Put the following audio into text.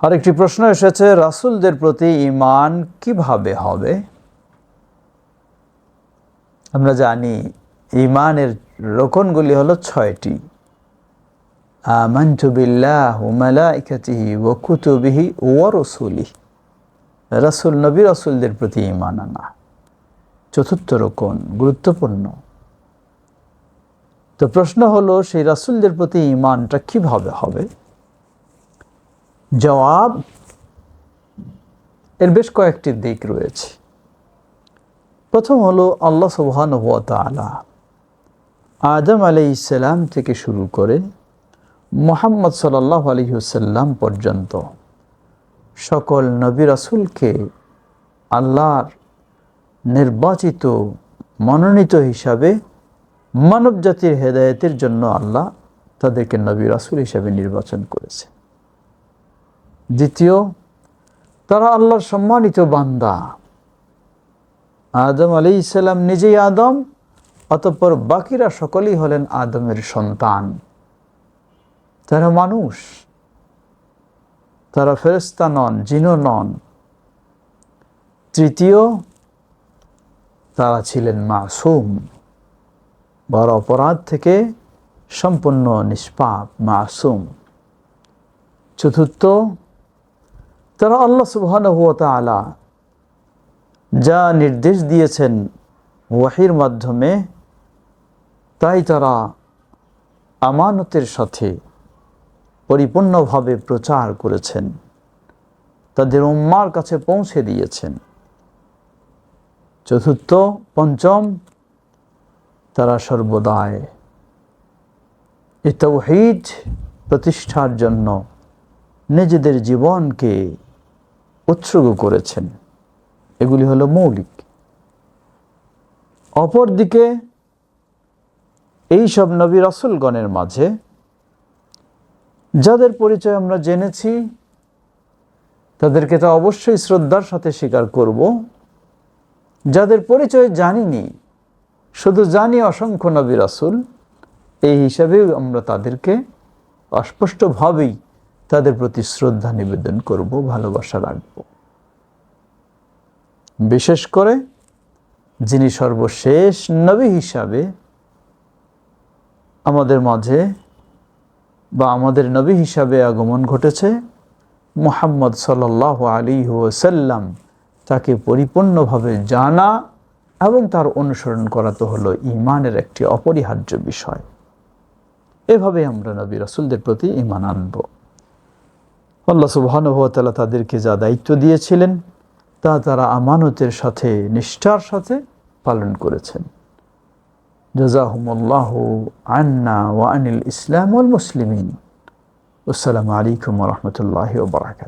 আরেকটি প্রশ্ন এসেছে, রাসূলদের প্রতি ঈমান কিভাবে হবে? আমরা জানি ঈমানের রকনগুলি হলো ৬টি। আমানতু বিল্লাহি ওয়া মালাইকাতিহি ওয়া কুতুবিহি ওয়া রাসূলিহি। রাসূল, নবী রাসূলদের প্রতি ঈমান আনা চতুর্থ রকন, গুরুত্বপূর্ণ। তো প্রশ্ন হলো, সেই রাসূলদের প্রতি ঈমানটা কিভাবে হবে? জবাব, এর বেশ কয়েকটি দিক রয়েছে। প্রথম হলো, আল্লাহ সুবহানাহু ওয়া তাআলা আদম আলাইহিস সালাম থেকে শুরু করে মুহাম্মদ সাল্লাল্লাহু আলাইহি ওয়াসাল্লাম পর্যন্ত সকল নবী রাসূলকে আল্লাহর নির্বাচিত, মনোনীত হিসাবে মানব জাতির হেদায়েতের জন্য আল্লাহ তাদেরকে নবী রাসূল হিসাবে নির্বাচন করেছে। দ্বিতীয়, তারা আল্লাহর সম্মানিত বান্দা। আদম আলাইহিস সালাম নিজেই আদম, অতঃপর বাকিরা সকলেই হলেন আদমের সন্তান। তারা মানুষ, তারা ফেরেশতা নন, জিনও নন। তৃতীয়, তারা ছিলেন মাসুম, বড় অপরাধ থেকে সম্পূর্ণ নিষ্পাপ, মাসুম। চতুর্থ, তারা আল্লাহ সুবহানাহু ওয়া তাআলা যা নির্দেশ দিয়েছেন ওয়াহির মাধ্যমে, তাই তারা আমানতের সাথে পরিপূর্ণভাবে প্রচার করেছেন, তাদের উম্মার কাছে পৌঁছে দিয়েছেন। চতুর্থ, পঞ্চম, তারা সর্বদাই এই তাওহীদ প্রতিষ্ঠার জন্য নিজেদের জীবনকে উৎসর্গ করেছেন। এগুলি হলো মৌলিক। অপরদিকে এই সব নবী রাসূলগণের মাঝে যাদের পরিচয় আমরা জেনেছি, তাদেরকে তো অবশ্যই শ্রদ্ধার সাথে স্বীকার করব। যাদের পরিচয় জানিনি, শুধু জানি অসংখ্য নবী রাসূল, এই হিসাবেও আমরা তাদেরকে অস্পষ্টভাবেই তাদের প্রতি শ্রদ্ধা নিবেদন করব, ভালোবাসা রাখব। বিশেষ করে যিনি সর্বশেষ নবী হিসাবে আমাদের মাঝে বা আমাদের নবী হিসাবে আগমন ঘটেছে, মুহাম্মদ সাল্লাল্লাহু আলাইহি ওয়াসাল্লাম, তাকে পরিপূর্ণভাবে জানা এবং তার অনুসরণ করা তো হলো ঈমানের একটি অপরিহার্য বিষয়। এভাবে আমরা নবী রাসূলদের প্রতি ঈমান আনব। আল্লাহ সুবহানাহু ওয়া তাআলা তাদেরকে যা দায়িত্ব দিয়েছিলেন তা তারা আমানতের সাথে, নিষ্ঠার সাথে পালন করেছেন। জাযাহুমুল্লাহু আন্না ওয়া আনিল ইসলাম ওয়াল মুসলিমিন। আসসালামু আলাইকুম ওয়া রাহমাতুল্লাহি ওয়া বারাকাতুহু।